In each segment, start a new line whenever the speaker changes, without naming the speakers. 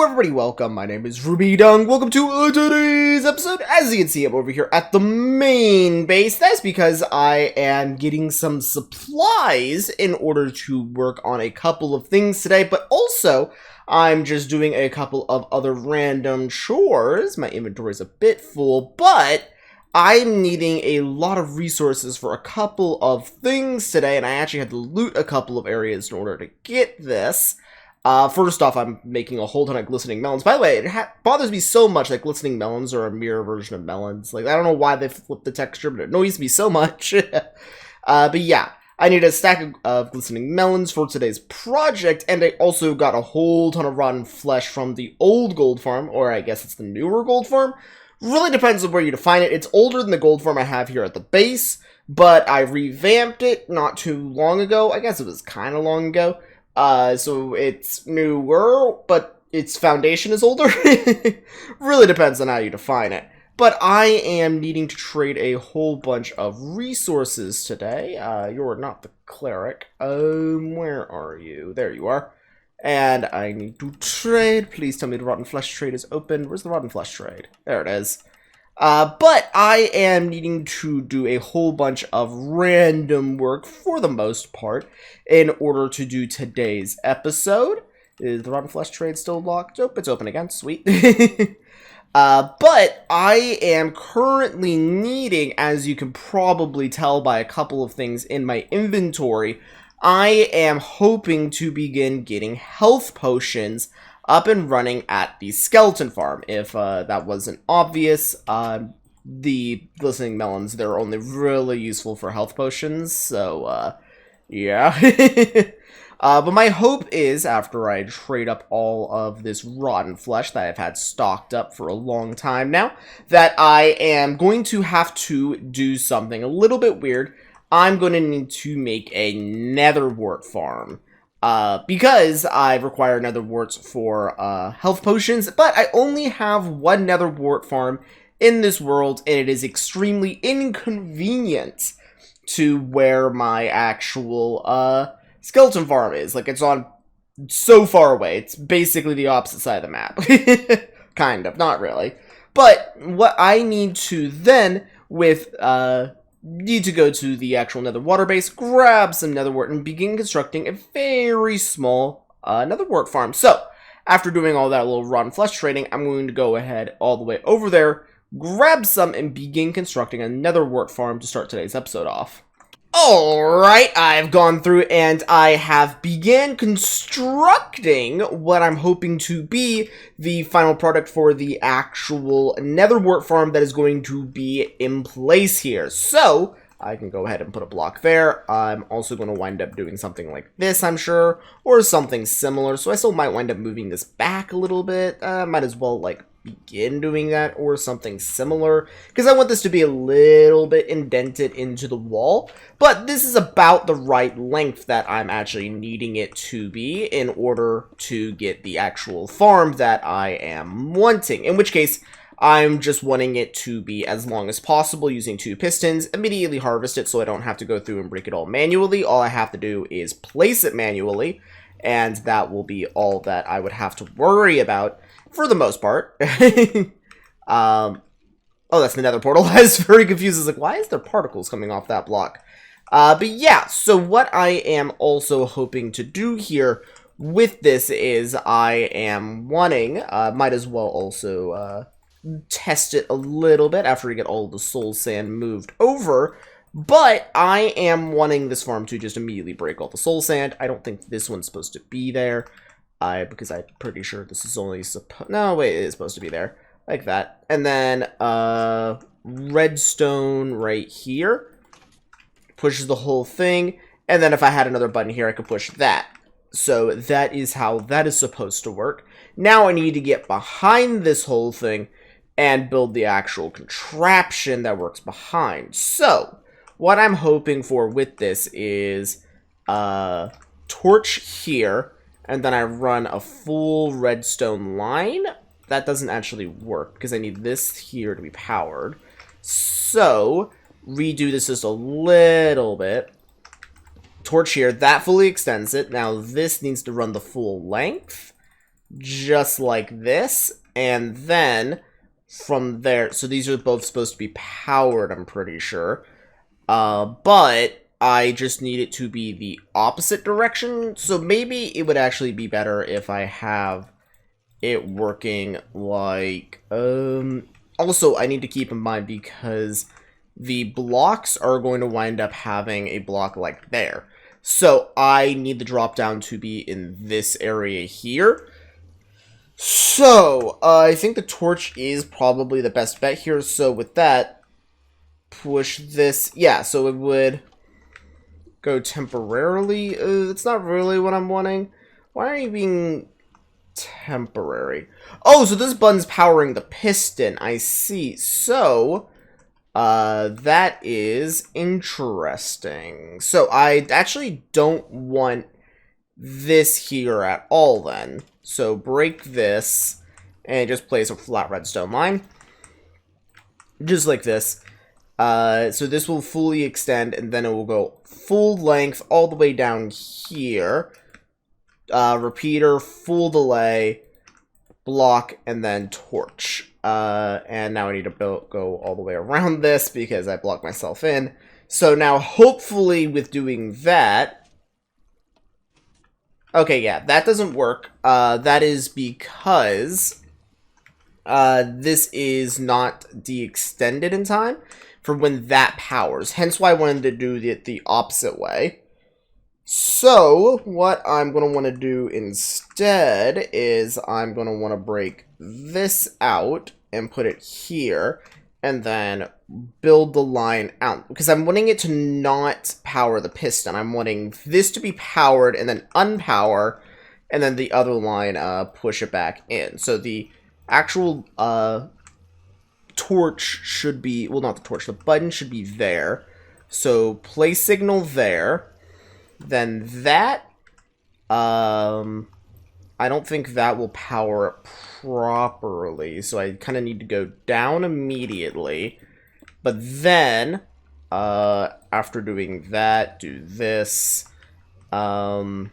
Hello everybody, welcome, my name is Rubydung, welcome to today's episode. As you can see, I'm over here at the main base. That's because I am getting some supplies in order to work on a couple of things today, but also, I'm just doing a couple of other random chores. My inventory is a bit full, but I'm needing a lot of resources for a couple of things today, and I actually had to loot a couple of areas in order to get this. First off, I'm making a whole ton of glistening melons. By the way, it bothers me so much that glistening melons are a mirror version of melons. Like, I don't know why they flipped the texture, but it annoys me so much. But yeah, I need a stack of glistening melons for today's project, and I also got a whole ton of rotten flesh from the old gold farm, or I guess it's the newer gold farm. Really depends on where you define it. It's older than the gold farm I have here at the base, but I revamped it not too long ago. I guess it was kind of long ago. So it's newer, but its foundation is older. Really depends on how you define it. But I am needing to trade a whole bunch of resources today. You're not the cleric. Where are you? There you are. And I need to trade. Please tell me the rotten flesh trade is open. Where's the rotten flesh trade? There it is. But I am needing to do a whole bunch of random work, for the most part, in order to do today's episode. Is the rotten flesh trade still locked? Oh, it's open again. Sweet. But I am currently needing, as you can probably tell by a couple of things in my inventory, I am hoping to begin getting health potions up and running at the skeleton farm. If that wasn't obvious, the glistening melons, they're only really useful for health potions, so yeah. But my hope is, after I trade up all of this rotten flesh that I've had stocked up for a long time now, that I am going to have to do something a little bit weird. I'm going to need to make a nether wart farm. Because I require nether warts for health potions, but I only have one nether wart farm in this world, and it is extremely inconvenient to where my actual skeleton farm is. Like, it's on so far away. It's basically the opposite side of the map. Kind of, not really. But what I need to then, need to go to the actual nether water base, grab some nether wart, and begin constructing a very small nether wart farm. So, after doing all that little rotten flesh trading, I'm going to go ahead all the way over there, grab some, and begin constructing a nether wart farm to start today's episode off. Alright, I've gone through and I have began constructing what I'm hoping to be the final product for the actual nether wart farm that is going to be in place here. So, I can go ahead and put a block there. I'm also going to wind up doing something like this, I'm sure, or something similar. So I still might wind up moving this back a little bit. Might as well, like, begin doing that or something similar, because I want this to be a little bit indented into the wall, but this is about the right length that I'm actually needing it to be in order to get the actual farm that I am wanting, in which case I'm just wanting it to be as long as possible using 2 pistons, immediately harvest it so I don't have to go through and break it all manually. All I have to do is place it manually, and that will be all that I would have to worry about for the most part. Oh, that's the nether portal. I was very confused. I was like, why is there particles coming off that block? But yeah, so what I am also hoping to do here with this is I am wanting, might as well also test it a little bit after we get all the soul sand moved over, but I am wanting this farm to just immediately break all the soul sand. I don't think this one's supposed to be there. Because I'm pretty sure this is only no, wait, it is supposed to be there. Like that. And then, redstone right here. Pushes the whole thing. And then if I had another button here, I could push that. So that is how that is supposed to work. Now I need to get behind this whole thing and build the actual contraption that works behind. So, what I'm hoping for with this is, torch here. And then I run a full redstone line. That doesn't actually work, because I need this here to be powered. So, redo this just a little bit. Torch here, that fully extends it. Now this needs to run the full length. just like this, and then from there, so these are both supposed to be powered, I'm pretty sure, but I just need it to be the opposite direction, so maybe it would actually be better if I have it working like, also, I need to keep in mind because the blocks are going to wind up having a block like there. So I need the drop down to be in this area here. So I think the torch is probably the best bet here. So with that, push this. Yeah, so it would go temporarily. It's not really what I'm wanting. Why are you being temporary? Oh, so this button's powering the piston. I see. So that is interesting. So I actually don't want this here at all then. So break this and just place a flat redstone line. Just like this. So this will fully extend and then it will go full length all the way down here. Repeater, full delay, block, and then torch. And now I need to go all the way around this because I blocked myself in. So now, hopefully, with doing that... Okay, yeah, that doesn't work. That is because this is not de-extended in time for when that powers. Hence why I wanted to do it the opposite way. So, what I'm going to want to do instead is I'm going to want to break this out and put it here, and then build the line out. Because I'm wanting it to not power the piston. I'm wanting this to be powered and then unpower, and then the other line push it back in. So the actual torch should be, well, not the torch, the button should be there. So place signal there. Then that, I don't think that will power it properly, so I kind of need to go down immediately. But then, after doing that, do this. No.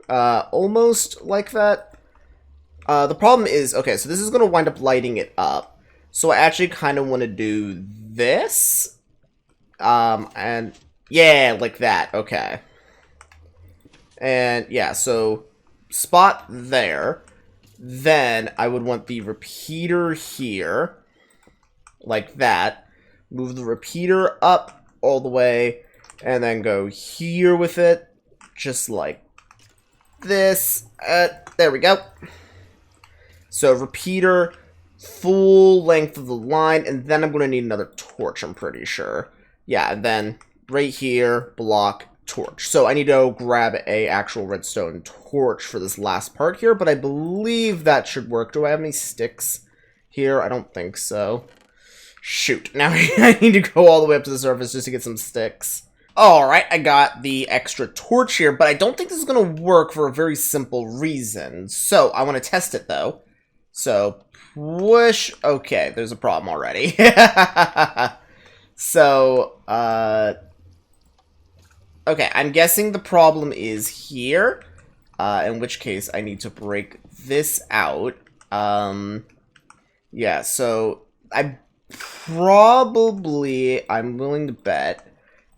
Almost like that. The problem is, okay, so this is going to wind up lighting it up. So I actually kind of want to do this. And yeah, like that. Okay. And yeah, so spot there. Then I would want the repeater here, like that. Move the repeater up all the way, and then go here with it, just like this. There we go. So repeater, full length of the line, and then I'm going to need another torch, I'm pretty sure. Yeah, and then right here, block, torch. So I need to go grab a actual redstone torch for this last part here, but I believe that should work. Do I have any sticks here? I don't think so. Shoot, now I need to go all the way up to the surface just to get some sticks. Alright, I got the extra torch here, but I don't think this is going to work for a very simple reason. So, I want to test it, though. So, push... Okay, there's a problem already. So, okay, I'm guessing the problem is here, in which case I need to break this out. Yeah, so I'm willing to bet,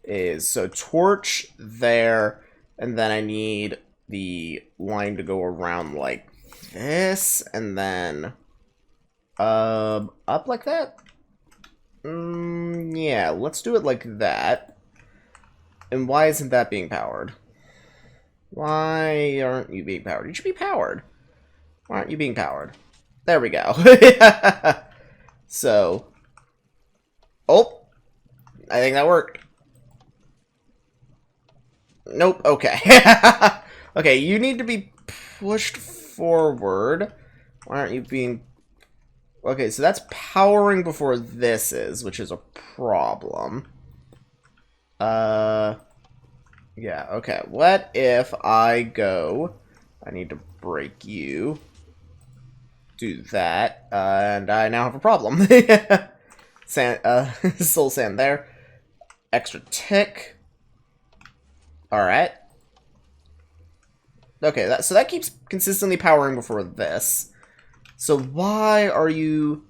is, so torch there, and then I need the line to go around like this, and then, up like that? Yeah, let's do it like that. And why isn't that being powered? Why aren't you being powered? You should be powered. Why aren't you being powered? There we go. So. Oh. I think that worked. Nope. Okay. Okay, you need to be pushed forward. Why aren't you being... Okay, so that's powering before this is, which is a problem. Yeah, okay. What if I go... I need to break you. Do that. And I now have a problem. Sand, soul sand there. Extra tick. Alright. Okay, so that keeps consistently powering before this. So why are you...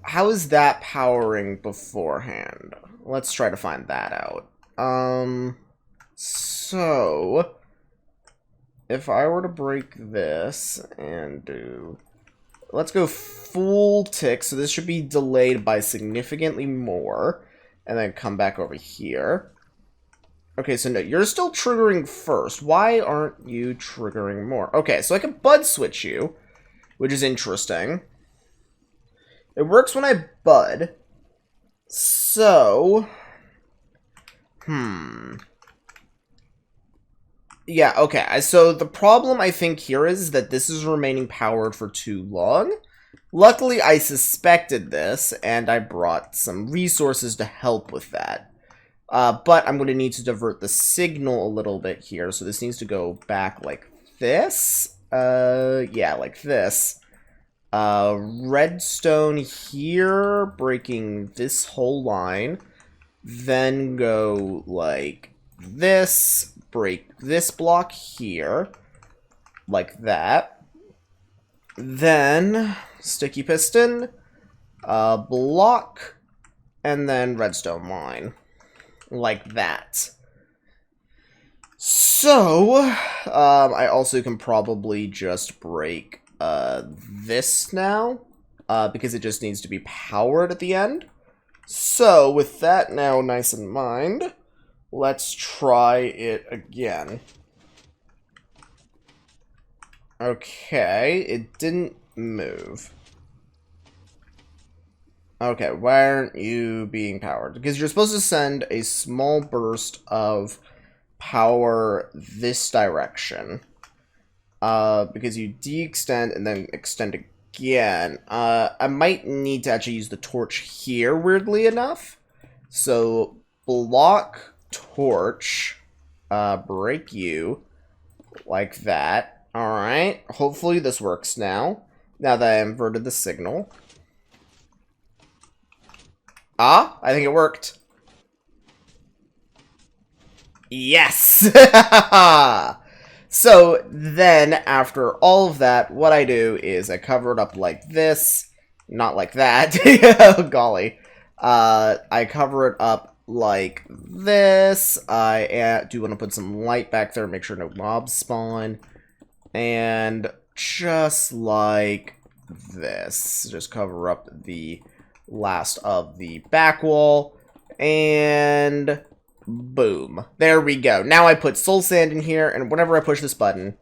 How is that powering beforehand? Let's try to find that out. So... If I were to break this and do... Let's go full tick, so this should be delayed by significantly more. And then come back over here. Okay, so no, you're still triggering first. Why aren't you triggering more? Okay, so I can bud switch you, which is interesting. It works when I bud. So... Yeah, okay, so the problem I think here is that this is remaining powered for too long. Luckily, I suspected this, and I brought some resources to help with that. But I'm going to need to divert the signal a little bit here, so this needs to go back like this. Yeah, like this. Redstone here, breaking this whole line. Then go like this, break this block here, like that. Then sticky piston, block, and then redstone line, like that. So, I also can probably just break this now, because it just needs to be powered at the end. So, with that now nice in mind, let's try it again. Okay, it didn't move. Okay, why aren't you being powered? Because you're supposed to send a small burst of power this direction. Because you de-extend and then extend again. I might need to actually use the torch here, weirdly enough. So, block, torch, break you, like that. Alright, hopefully this works now. Now that I inverted the signal. Ah, I think it worked. Yes! So, then, after all of that, what I do is I cover it up like this. Not like that. Oh, golly. I cover it up like this. I do want to put some light back there, make sure no mobs spawn. And just like this. Just cover up the last of the back wall. And... boom. There we go. Now I put soul sand in here, and whenever I push this button,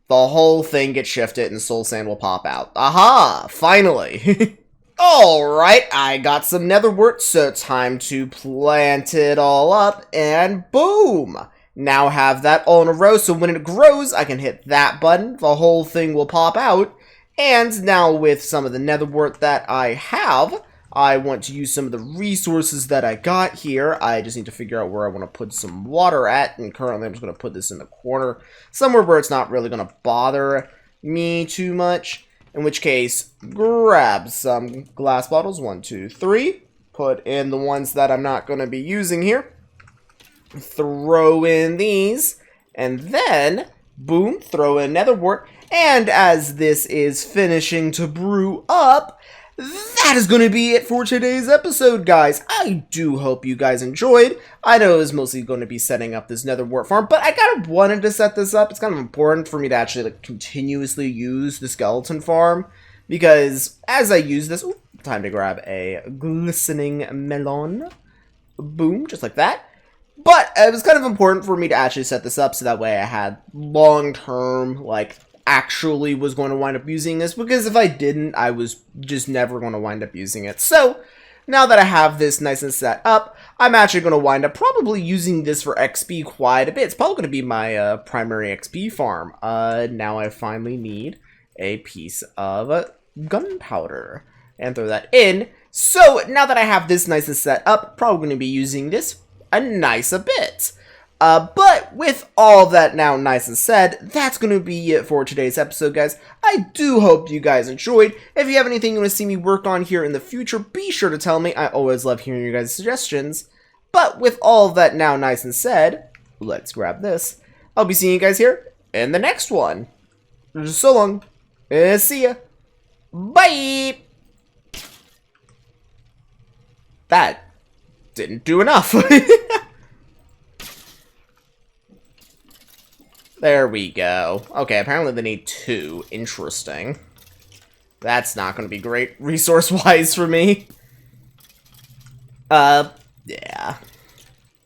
the whole thing gets shifted and soul sand will pop out. Aha! Finally! Alright, I got some nether wart, so time to plant it all up, and boom! Now have that all in a row, so when it grows, I can hit that button, the whole thing will pop out, and now with some of the nether wart that I have, I want to use some of the resources that I got here. I just need to figure out where I want to put some water at, and currently I'm just going to put this in the corner, somewhere where it's not really going to bother me too much, in which case, grab some glass bottles, 1, 2, 3, put in the ones that I'm not going to be using here, throw in these, and then, boom, throw in nether wart, and as this is finishing to brew up, that is going to be it for today's episode, guys. I do hope you guys enjoyed. I know it was mostly going to be setting up this nether wart farm, but I kind of wanted to set this up. It's kind of important for me to actually like, continuously use the skeleton farm, because as I use this... Ooh, time to grab a glistening melon. Boom, just like that. But it was kind of important for me to actually set this up so that way I had long-term, like, actually was going to wind up using this, because if I didn't, I was just never going to wind up using it. So, now that I have this nice and set up, I'm actually going to wind up probably using this for XP quite a bit. It's probably going to be my primary XP farm. Now I finally need a piece of gunpowder, and throw that in. So, now that I have this nice and set up, probably going to be using this a nice a bit. But with all that now nice and said, that's going to be it for today's episode, guys. I do hope you guys enjoyed. If you have anything you want to see me work on here in the future, be sure to tell me. I always love hearing your guys' suggestions. But with all that now nice and said, let's grab this. I'll be seeing you guys here in the next one. So long. See ya. Bye! That didn't do enough. There we go. Okay, apparently they need 2. Interesting. That's not going to be great resource-wise for me. Yeah.